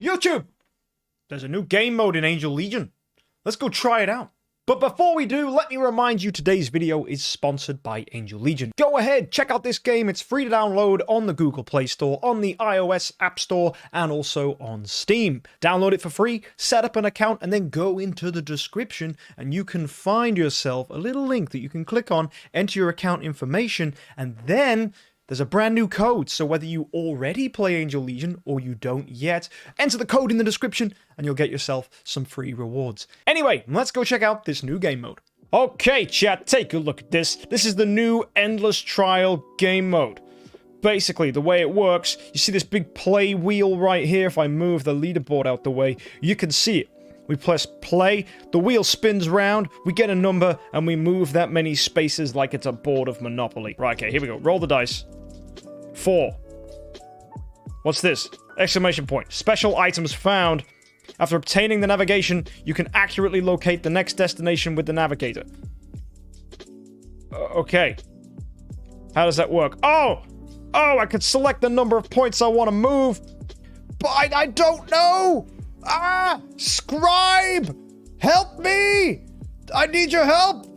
YouTube! There's a new game mode in Angel Legion. Let's go try it out. But before we do, let me remind you today's video is sponsored by Angel Legion. Go ahead, check out this game. It's free to download on the Google Play Store, on the iOS App Store, and also on Steam. Download it for free, set up an account, and then go into the description and you can find yourself a little link that you can click on, enter your account information, and then there's a brand new code, so whether you already play Angel Legion or you don't yet, enter the code in the description and you'll get yourself some free rewards. Anyway, let's go check out this new game mode. Okay, chat, take a look at this. This is the new Endless Trial game mode. Basically, the way it works, you see this big play wheel right here. If I move the leaderboard out the way, you can see it. We press play, the wheel spins round, we get a number, and we move that many spaces like it's a board of Monopoly. Right, okay, here we go. Roll the dice. 4. What's this? Exclamation point. Special items found. After obtaining the navigation, you can accurately locate the next destination with the navigator. Okay. How does that work? Oh! Oh, I could select the number of points I want to move. But I don't know! Ah! Scribe! Help me! I need your help!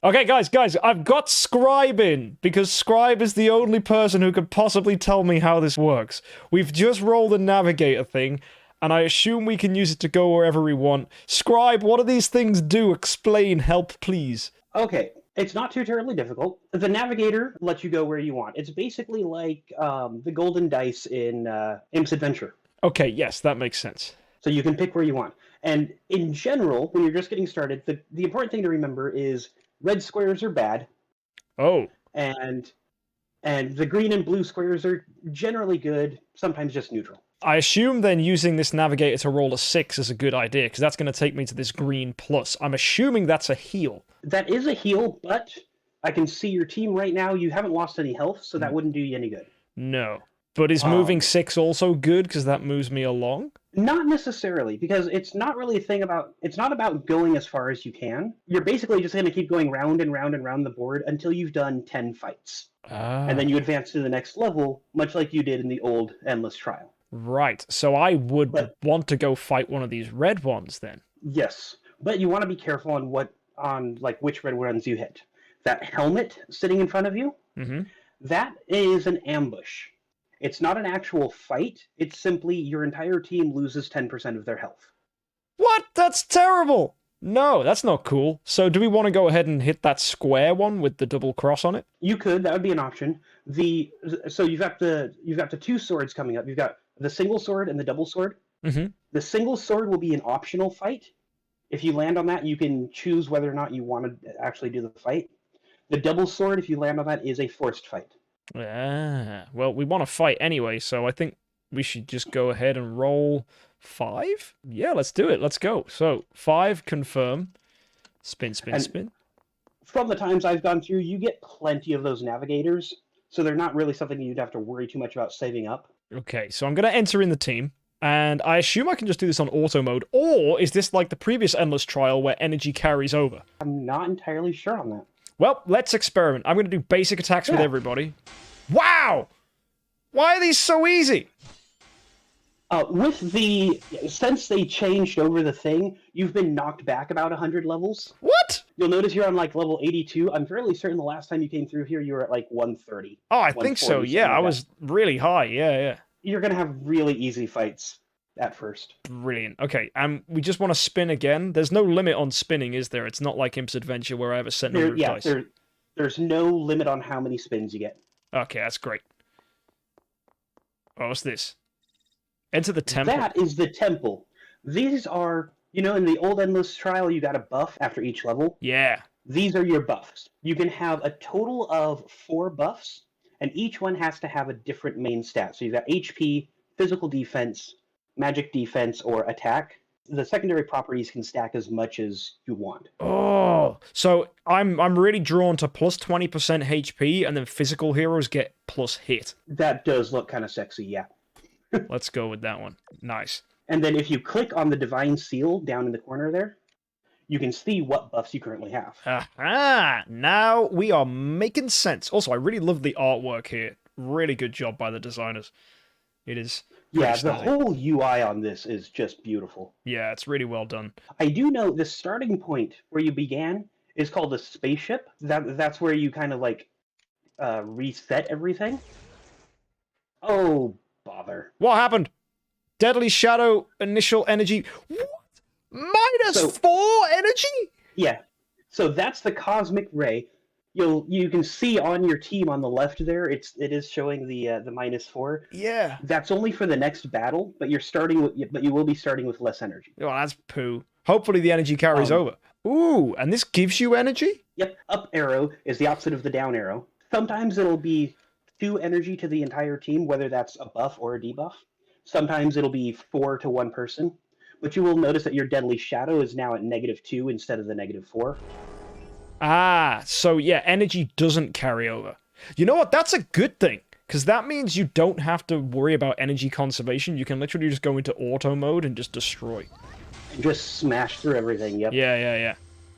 Okay, guys, I've got Scribe in, because Scribe is the only person who could possibly tell me how this works. We've just rolled a navigator thing, and I assume we can use it to go wherever we want. Scribe, what do these things do? Explain, help, please. Okay, it's not too terribly difficult. The navigator lets you go where you want. It's basically like the golden dice in Imp's Adventure. Okay, yes, that makes sense. So you can pick where you want. And in general, when you're just getting started, the important thing to remember is red squares are bad. Oh. And the green and blue squares are generally good, sometimes just neutral. I assume then using this navigator to roll a 6 is a good idea, because that's going to take me to this green plus. I'm assuming that's a heal. That is a heal, but I can see your team right now. You haven't lost any health, so that wouldn't do you any good. No. But is moving 6 also good, because that moves me along? Not necessarily, because it's not really a thing about... It's not about going as far as you can. You're basically just going to keep going round and round and round the board until you've done 10 fights. And then you advance to the next level, much like you did in the old Endless Trial. Right, so I would want to go fight one of these red ones, then. Yes, but you want to be careful on which red ones you hit. That helmet sitting in front of you, that is an ambush. It's not an actual fight. It's simply your entire team loses 10% of their health. What? That's terrible! No, that's not cool. So do we want to go ahead and hit that square one with the double cross on it? You could. That would be an option. So you've got the two swords coming up. You've got the single sword and the double sword. The single sword will be an optional fight. If you land on that, you can choose whether or not you want to actually do the fight. The double sword, if you land on that, is a forced fight. Ah, well, we want to fight anyway, so I think we should just go ahead and roll 5? Yeah, let's do it. Let's go. So, 5, confirm. Spin, spin, spin. From the times I've gone through, you get plenty of those navigators, so they're not really something you'd have to worry too much about saving up. Okay, so I'm going to enter in the team, and I assume I can just do this on auto mode, or is this like the previous Endless Trial where energy carries over? I'm not entirely sure on that. Well, let's experiment. I'm going to do basic attacks with everybody. Wow! Why are these so easy? Since they changed over the thing, you've been knocked back about 100 levels. What? You'll notice you're on level 82. I'm fairly certain the last time you came through here, you were at 130. Oh, I think so. Yeah, I was really high. Yeah. You're going to have really easy fights at first. Brilliant. Okay, we just want to spin again. There's no limit on spinning, is there? It's not like Imp's Adventure where I have a set number of dice. There's no limit on how many spins you get. Okay, that's great. Oh, what's this? Enter the temple. That is the temple. These are, in the old Endless Trial, you got a buff after each level. Yeah. These are your buffs. You can have a total of 4 buffs, and each one has to have a different main stat. So you've got HP, physical defense, magic defense, or attack. The secondary properties can stack as much as you want. Oh, so I'm really drawn to plus 20% HP, and then physical heroes get plus hit. That does look kind of sexy, yeah. Let's go with that one. Nice. And then if you click on the Divine Seal down in the corner there, you can see what buffs you currently have. Aha! Now we are making sense. Also, I really love the artwork here. Really good job by the designers. It is Yeah, the snazzy. whole UI on this is just beautiful. Yeah, it's really well done. I do know the starting point where you began is called a spaceship. That's where you kind of like reset everything. Oh, bother. What happened? Deadly Shadow initial energy. What? -4 energy? Yeah. So that's the cosmic ray. You can see on your team on the left there. It is showing the -4. Yeah. That's only for the next battle, but you will be starting with less energy. Oh, that's poo. Hopefully the energy carries over. Ooh, and this gives you energy? Yep. Up arrow is the opposite of the down arrow. Sometimes it'll be 2 energy to the entire team, whether that's a buff or a debuff. Sometimes it'll be 4 to one person. But you will notice that your Deadly Shadow is now at -2 instead of the -4. Ah, so yeah, energy doesn't carry over. You know what? That's a good thing, because that means you don't have to worry about energy conservation. You can literally just go into auto mode and just destroy. And just smash through everything, yep. Yeah.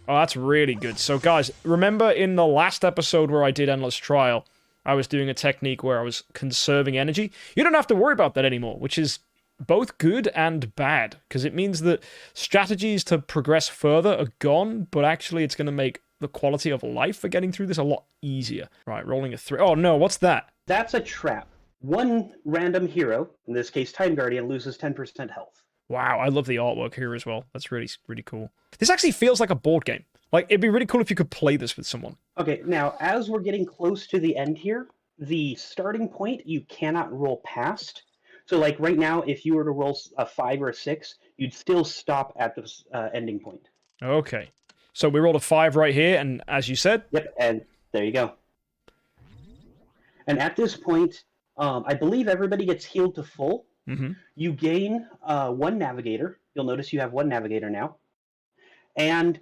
Oh, that's really good. So, guys, remember in the last episode where I did Endless Trial, I was doing a technique where I was conserving energy? You don't have to worry about that anymore, which is both good and bad, because it means that strategies to progress further are gone, but actually it's going to make the quality of life for getting through this a lot easier. Right, rolling a 3. Oh, no, what's that? That's a trap. One random hero, in this case Time Guardian, loses 10% health. Wow, I love the artwork here as well. That's really, really cool. This actually feels like a board game. Like, it'd be really cool if you could play this with someone. Okay, now, as we're getting close to the end here, the starting point you cannot roll past. So, like, right now, if you were to roll a 5 or a 6, you'd still stop at the ending point. Okay. So we rolled a 5 right here, and as you said... Yep, and there you go. And at this point, I believe everybody gets healed to full. Mm-hmm. You gain 1 navigator. You'll notice you have 1 navigator now. And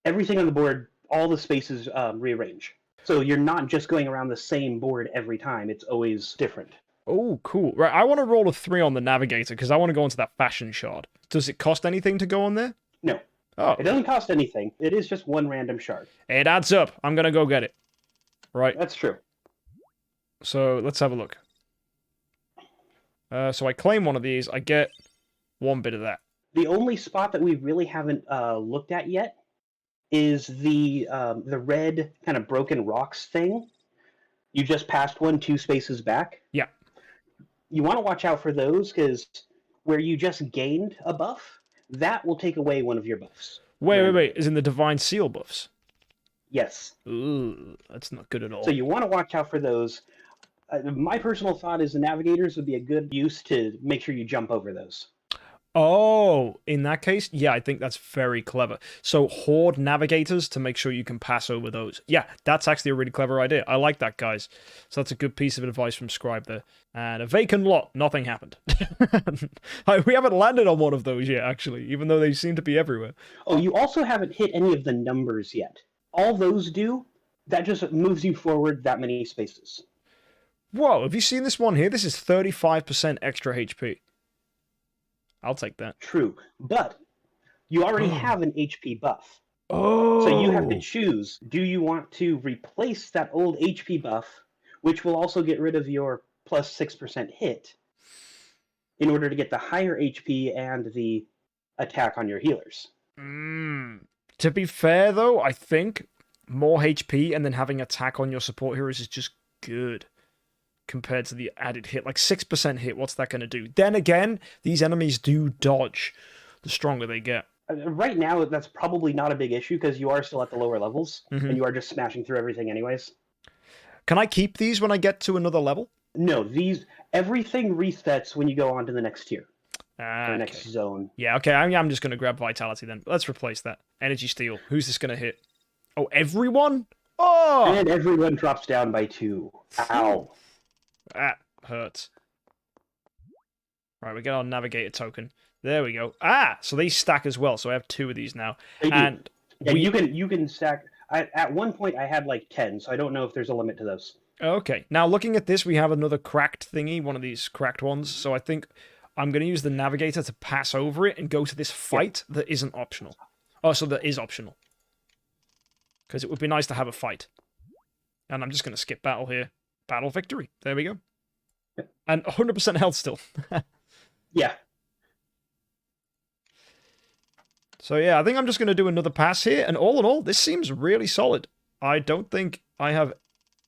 everything on the board, all the spaces rearrange. So you're not just going around the same board every time. It's always different. Oh, cool. Right, I want to roll a 3 on the navigator, because I want to go into that fashion shard. Does it cost anything to go on there? No. Oh. It doesn't cost anything. It is just 1 random shard. It adds up. I'm going to go get it. Right. That's true. So, let's have a look. So I claim one of these. I get 1 bit of that. The only spot that we really haven't looked at yet is the red kind of broken rocks thing. You just passed 1 2 spaces back. Yeah. You want to watch out for those, because where you just gained a buff, that will take away one of your buffs. Wait. Is in the Divine Seal buffs? Yes. Ooh, that's not good at all. So you want to watch out for those. My personal thought is the navigators would be a good use to make sure you jump over those. Oh, in that case, yeah, I think that's very clever. So hoard navigators to make sure you can pass over those. Yeah, that's actually a really clever idea. I like that, guys. So that's a good piece of advice from Scribe there. And a vacant lot. Nothing happened. We haven't landed on one of those yet, actually, even though they seem to be everywhere. Oh, you also haven't hit any of the numbers yet. All those do, that just moves you forward that many spaces. Whoa, have you seen this one here? This is 35% extra HP. I'll take that. True, but you already have an HP buff. Oh. So you have to choose, do you want to replace that old HP buff, which will also get rid of your plus 6% hit, in order to get the higher HP and the attack on your healers? To be fair, though, I think more HP and then having attack on your support heroes is just good compared to the added hit. Like 6% hit, what's that going to do? Then again, these enemies do dodge the stronger they get. Right now, that's probably not a big issue, because you are still at the lower levels, and you are just smashing through everything anyways. Can I keep these when I get to another level? No, everything resets when you go on to the next tier. The next Okay. zone. Yeah, okay, I'm just going to grab Vitality then. Let's replace that. Energy Steel. Who's this going to hit? Oh, everyone? Oh! And everyone drops down by 2. Ow. That hurts. Right, we get our Navigator token. There we go. Ah! So they stack as well, so I have 2 of these now. They do. And Yeah, you can stack... At one point, I had like 10, so I don't know if there's a limit to those. Okay, now looking at this, we have another cracked thingy, one of these cracked ones, so I think I'm going to use the Navigator to pass over it and go to this fight that isn't optional. Oh, so that is optional. Because it would be nice to have a fight. And I'm just going to skip battle here. Battle victory. There we go. And 100% health still. Yeah. So yeah, I think I'm just going to do another pass here, and all in all, this seems really solid. I don't think I have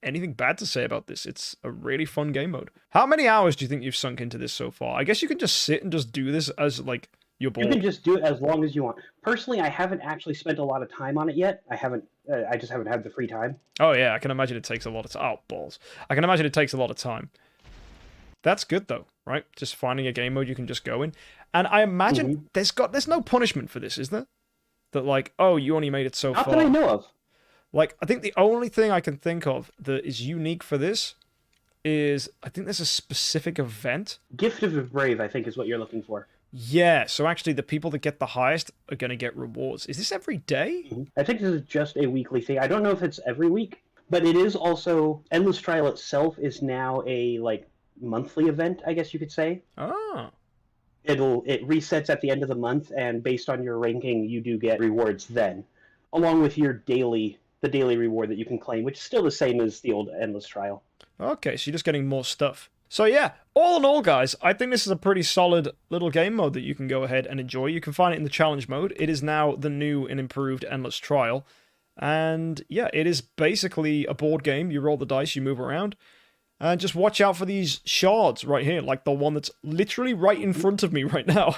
anything bad to say about this. It's a really fun game mode. How many hours do you think you've sunk into this so far? I guess you can just sit and just do this as, like, you're bored. You can just do it as long as you want. Personally, I haven't actually spent a lot of time on it yet. I just haven't had the free time. Oh yeah, I can imagine it takes a lot of time. Oh, balls. I can imagine it takes a lot of time. That's good though, right? Just finding a game mode you can just go in. And I imagine there's no punishment for this, is there? That like, oh, you only made it so far. Not that I know of. Like, I think the only thing I can think of that is unique for this is I think there's a specific event. Gift of the Brave, I think, is what you're looking for. Yeah, so actually the people that get the highest are going to get rewards. Is this every day? I think this is just a weekly thing. I don't know if it's every week, but it is also... Endless Trial itself is now a, like, monthly event, I guess you could say. Oh. It resets at the end of the month, and based on your ranking, you do get rewards then, along with your the daily reward that you can claim, which is still the same as the old Endless Trial. Okay, so you're just getting more stuff. So yeah, all in all, guys, I think this is a pretty solid little game mode that you can go ahead and enjoy. You can find it in the challenge mode. It is now the new and improved Endless Trial. And yeah, it is basically a board game. You roll the dice, you move around. And just watch out for these shards right here, like the one that's literally right in front of me right now.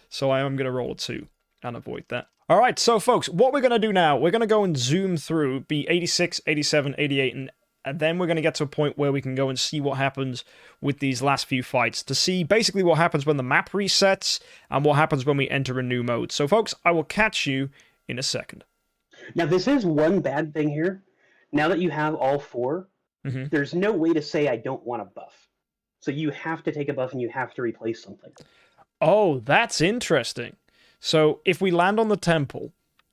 So I am going to roll a 2 and avoid that. All right, so folks, what we're going to do now, we're going to go and zoom through B86, 87, 88, and then we're going to get to a point where we can go and see what happens with these last few fights, to see basically what happens when the map resets and what happens when we enter a new mode. So folks, I will catch you in a second. Now, this is one bad thing here. Now that you have all 4, there's no way to say I don't want a buff. So you have to take a buff and you have to replace something. Oh, that's interesting. So if we land on the temple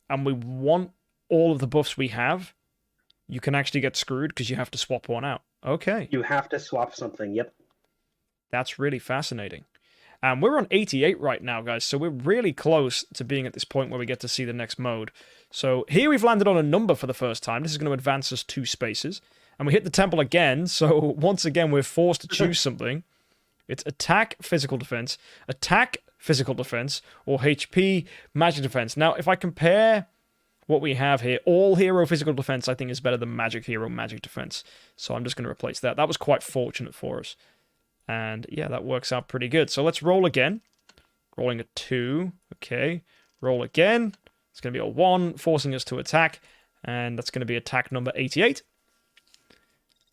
and we want all of the buffs we have, you can actually get screwed because you have to swap one out. Okay. You have to swap something, yep. That's really fascinating. And we're on 88 right now, guys, so we're really close to being at this point where we get to see the next mode. So here we've landed on a number for the first time. This is going to advance us 2 spaces. And we hit the temple again, so once again we're forced to choose something. It's attack, physical defense, or HP, magic defense. Now, if I compare what we have here, all hero physical defense I think is better than magic hero magic defense. So I'm just going to replace that. That was quite fortunate for us. And yeah, that works out pretty good. So let's roll again. Rolling a 2. Okay. Roll again. It's going to be a 1, forcing us to attack. And that's going to be attack number 88.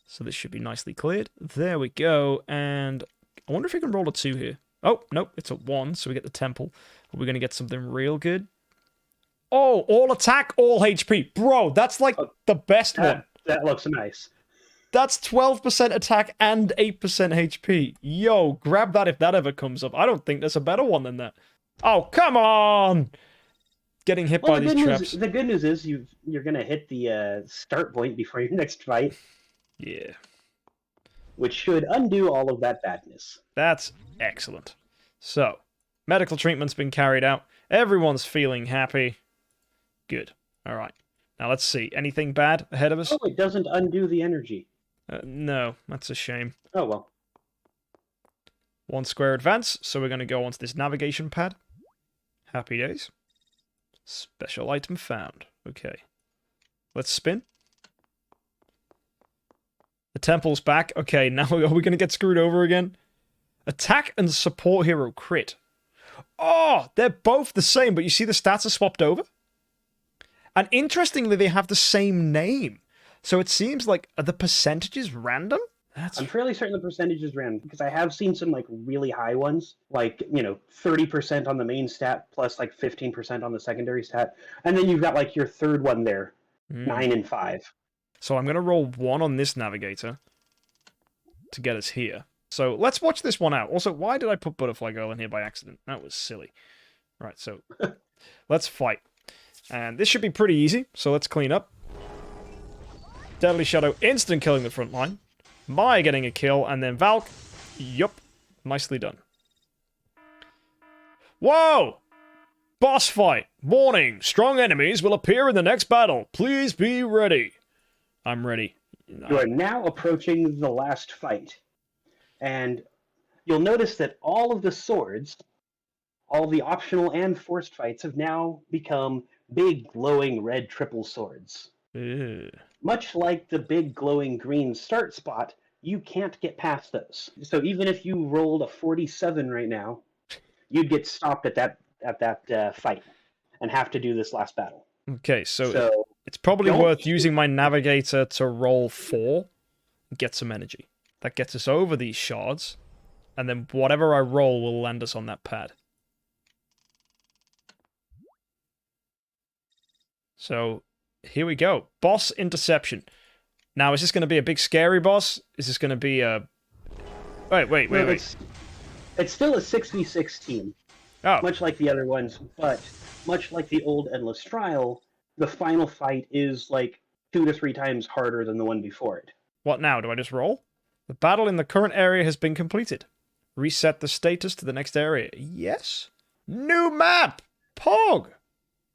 So this should be nicely cleared. There we go. And I wonder if we can roll a 2 here. Oh, nope, it's a 1, so we get the temple. Are we going to get something real good? Oh, all attack, all HP. Bro, that's like the best one. That looks nice. That's 12% attack and 8% HP. Yo, grab that if that ever comes up. I don't think there's a better one than that. Oh, come on! Getting hit by these traps. The good news is you're going to hit the start point before your next fight. Yeah. Which should undo all of that badness. That's excellent. So, medical treatment's been carried out. Everyone's feeling happy. Good. All right. Now let's see. Anything bad ahead of us? Oh, it doesn't undo the energy. No, that's a shame. Oh, well. 1 square advance, so we're going to go onto this navigation pad. Happy days. Special item found. Okay. Let's spin. The temple's back. Okay, now are we going to get screwed over again? Attack and support hero crit. Oh, they're both the same, but you see the stats are swapped over? And interestingly, they have the same name. So it seems like, are the percentages random? I'm fairly certain the percentage is random, because I have seen some like really high ones, like, 30% on the main stat, plus like 15% on the secondary stat. And then you've got like your third one there, 9 and 5. So I'm going to roll 1 on this navigator to get us here. So let's watch this one out. Also, why did I put Butterfly Girl in here by accident? That was silly. Right, so let's fight. And this should be pretty easy, so let's clean up. Deadly Shadow instant killing the front line. Maya getting a kill, and then Valk. Yup. Nicely done. Whoa! Boss fight. Warning. Strong enemies will appear in the next battle. Please be ready. I'm ready. You are now approaching the last fight. And you'll notice that all of the swords, all the optional and forced fights, have now become big glowing red triple swords. Ew. Much like the big glowing green start spot, you can't get past those. So even if you rolled a 47 right now, you'd get stopped at that fight and have to do this last battle. Okay, so it's probably worth using my navigator to roll 4 and get some energy. That gets us over these shards, and then whatever I roll will land us on that pad. So, here we go. Boss interception. Now, is this going to be a big scary boss? Is this going to be a... Wait. It's still a 6v6 team. Oh. Much like the other ones, but much like the old Endless Trial, the final fight is like 2 to 3 times harder than the one before it. What now? Do I just roll? The battle in the current area has been completed. Reset the status to the next area. Yes. New map! Pog!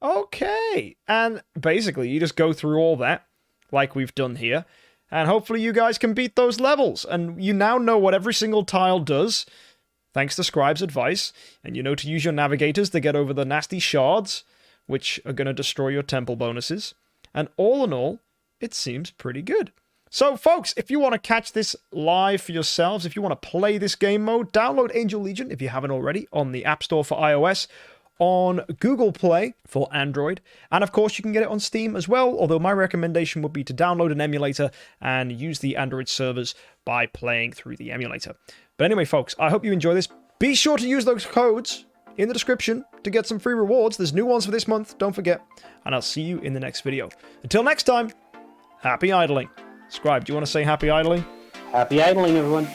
Okay. And basically, you just go through all that, like we've done here, and hopefully you guys can beat those levels. And you now know what every single tile does, thanks to Scribe's advice, and you know to use your navigators to get over the nasty shards, which are going to destroy your temple bonuses. And all in all, it seems pretty good. So, folks, if you want to catch this live for yourselves, if you want to play this game mode, download Angel Legion, if you haven't already, on the App Store for iOS, on Google Play for Android, and of course you can get it on Steam as well, although my recommendation would be to download an emulator and use the Android servers by playing through the emulator. But anyway, folks, I hope you enjoy this. Be sure to use those codes in the description to get some free rewards. There's new ones for this month, don't forget, and I'll see you in the next video. Until next time, happy idling. Scribe, do you want to say happy idling? Happy idling, everyone.